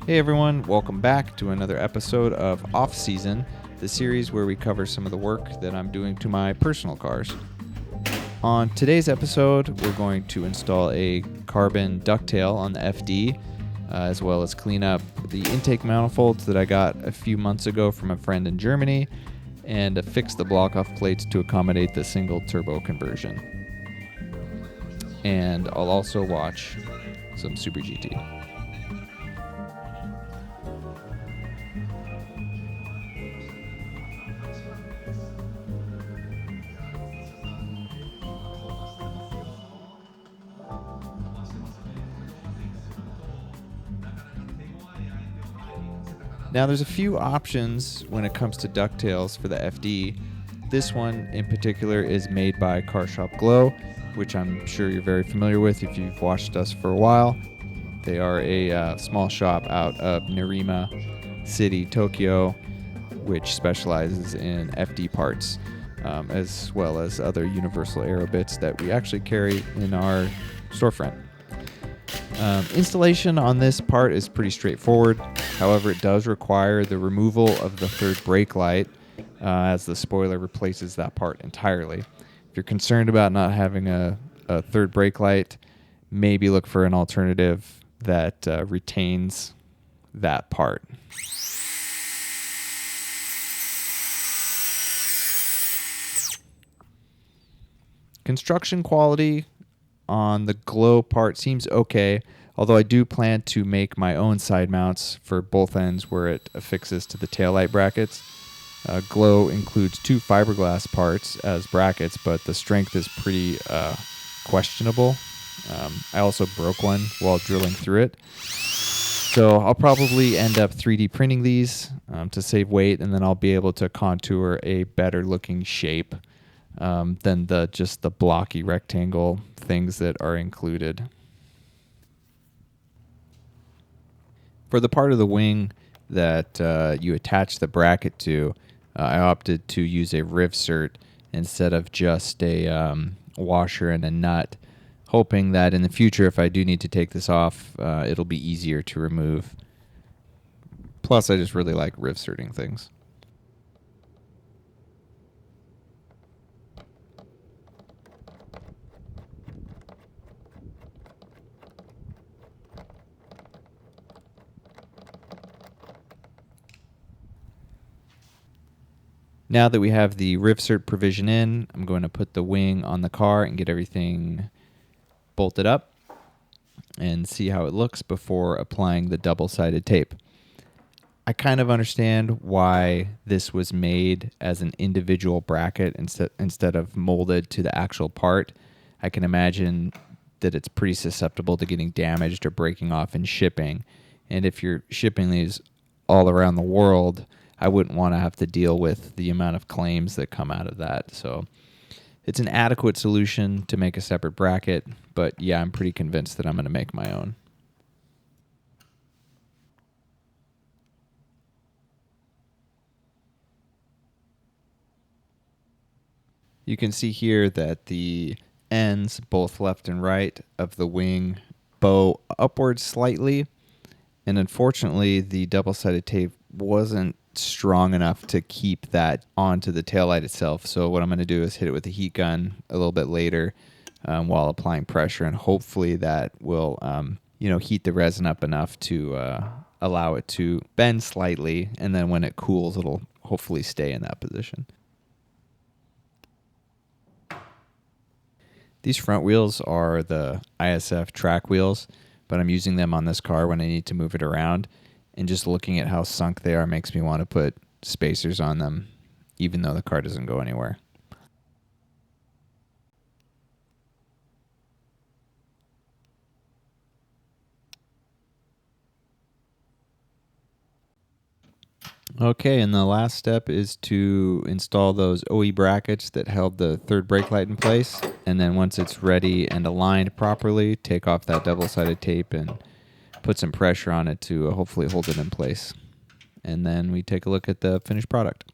Hey everyone, welcome back to another episode of Off Season, the series where we cover some of the work that I'm doing to my personal cars. On today's episode, we're going to install a carbon ducktail on the FD, as well as clean up the intake manifolds that I got a few months ago from a friend in Germany, and fix the block-off plates to accommodate the single turbo conversion. And I'll also watch some Super GT. Now there's a few options when it comes to ducktails for the FD. This one in particular is made by Car Shop Glow, which I'm sure you're very familiar with if you've watched us for a while. They are a small shop out of Narita City, Tokyo, which specializes in FD parts, as well as other universal aero bits that we actually carry in our storefront. Installation on this part is pretty straightforward. However, it does require the removal of the third brake light, as the spoiler replaces that part entirely. If you're concerned about not having a third brake light, maybe look for an alternative that retains that part. Construction quality on the Glow part seems okay, although I do plan to make my own side mounts for both ends where it affixes to the taillight brackets. Glow includes two fiberglass parts as brackets, but the strength is pretty questionable. I also broke one while drilling through it. So I'll probably end up 3D printing these to save weight, and then I'll be able to contour a better looking shape than just the blocky rectangle things that are included. For the part of the wing that you attach the bracket to, I opted to use a rivsert instead of just a washer and a nut, hoping that in the future, if I do need to take this off, it'll be easier to remove. Plus, I just really like rivserting things. Now that we have the rivsert provision in, I'm going to put the wing on the car and get everything bolted up and see how it looks before applying the double-sided tape. I kind of understand why this was made as an individual bracket instead of molded to the actual part. I can imagine that it's pretty susceptible to getting damaged or breaking off in shipping. And if you're shipping these all around the world, I wouldn't want to have to deal with the amount of claims that come out of that. So it's an adequate solution to make a separate bracket, but yeah, I'm pretty convinced that I'm going to make my own. You can see here that the ends, both left and right, of the wing bow upwards slightly, and unfortunately the double-sided tape wasn't strong enough to keep that onto the taillight itself. So what I'm going to do is hit it with a heat gun a little bit later while applying pressure, and hopefully that will heat the resin up enough to allow it to bend slightly, and then when it cools, it'll hopefully stay in that position. These front wheels are the ISF track wheels, but I'm using them on this car when I need to move it around. And just looking at how sunk they are makes me want to put spacers on them, even though the car doesn't go anywhere. Okay, and the last step is to install those OE brackets that held the third brake light in place. And then once it's ready and aligned properly, take off that double-sided tape and put some pressure on it to hopefully hold it in place. And then we take a look at the finished product.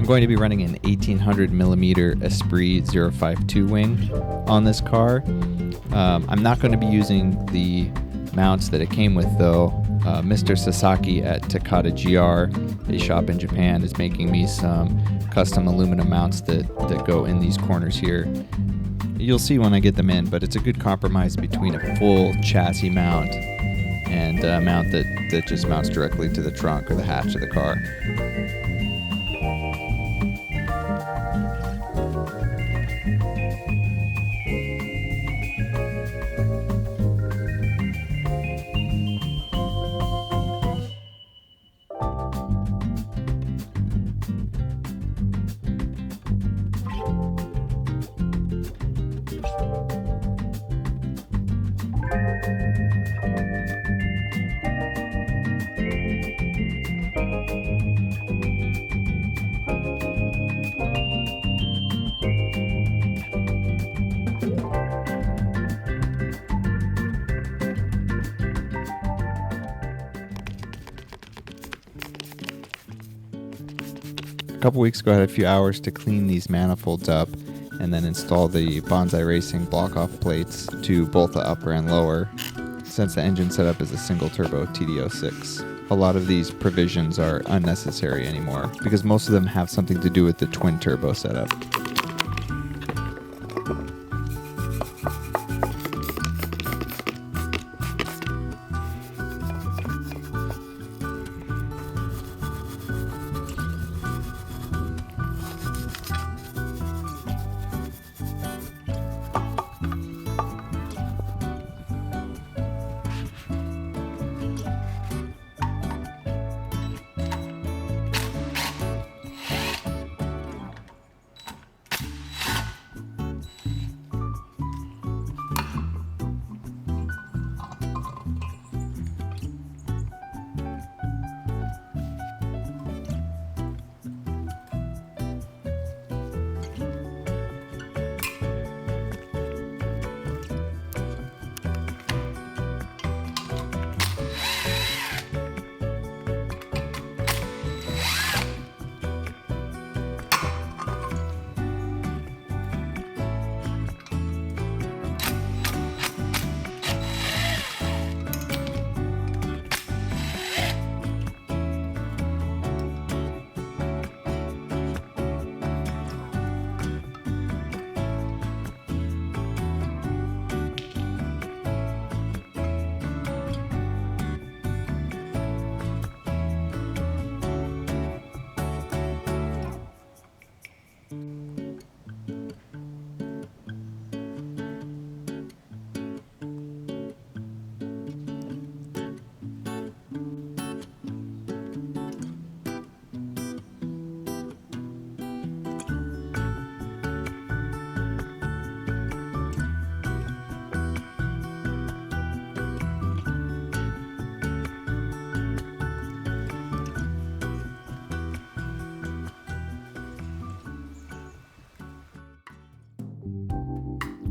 I'm going to be running an 1800 millimeter Esprit 052 wing on this car. I'm not going to be using the mounts that it came with though. Mr. Sasaki at Takata GR, a shop in Japan, is making me some custom aluminum mounts that go in these corners here. You'll see when I get them in, but it's a good compromise between a full chassis mount and a mount that just mounts directly to the trunk or the hatch of the car. A couple weeks ago, I had a few hours to clean these manifolds up and then install the Bonsai Racing block-off plates to both the upper and lower, since the engine setup is a single-turbo TD06. A lot of these provisions are unnecessary anymore because most of them have something to do with the twin-turbo setup.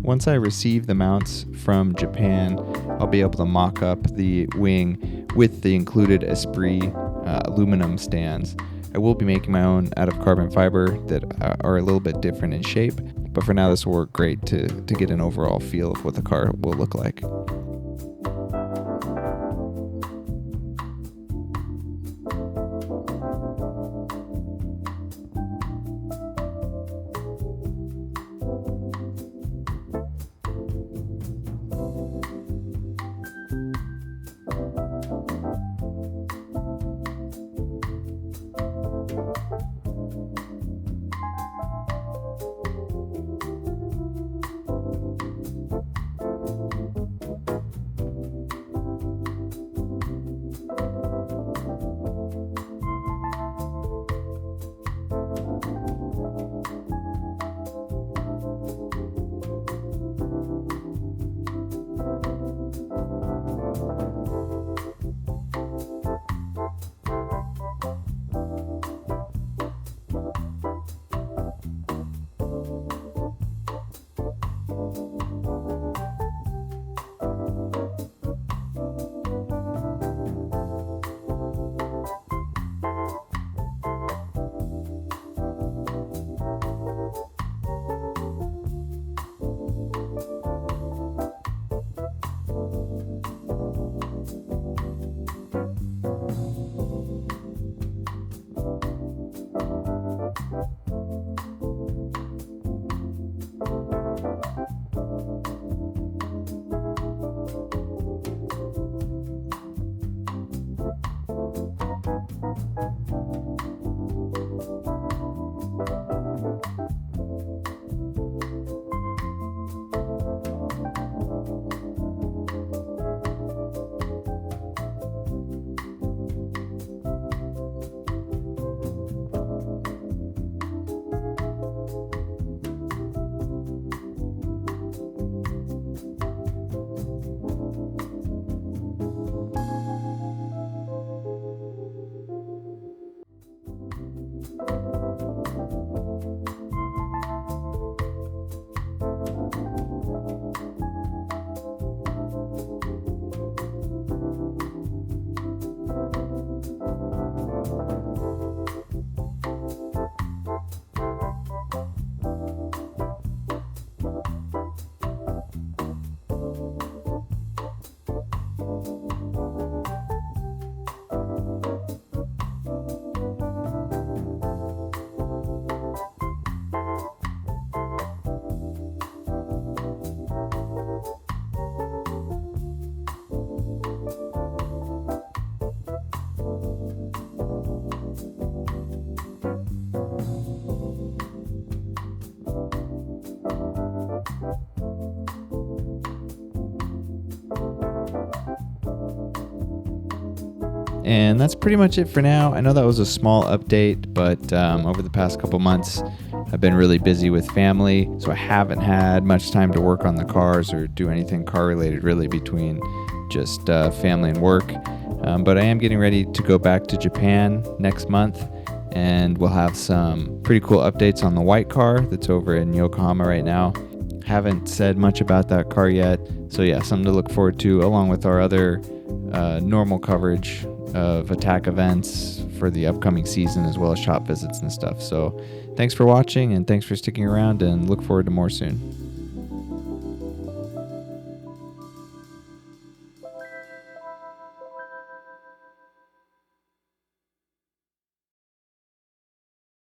Once I receive the mounts from Japan, I'll be able to mock up the wing with the included Esprit aluminum stands. I will be making my own out of carbon fiber that are a little bit different in shape, but for now this will work great to get an overall feel of what the car will look like. And that's pretty much it for now. I know that was a small update, but over the past couple months, I've been really busy with family, so I haven't had much time to work on the cars or do anything car related really between just family and work. But I am getting ready to go back to Japan next month, and we'll have some pretty cool updates on the white car that's over in Yokohama right now. Haven't said much about that car yet, so yeah, something to look forward to along with our other normal coverage of attack events for the upcoming season, as well as shop visits and stuff. So thanks for watching, and thanks for sticking around, and look forward to more soon.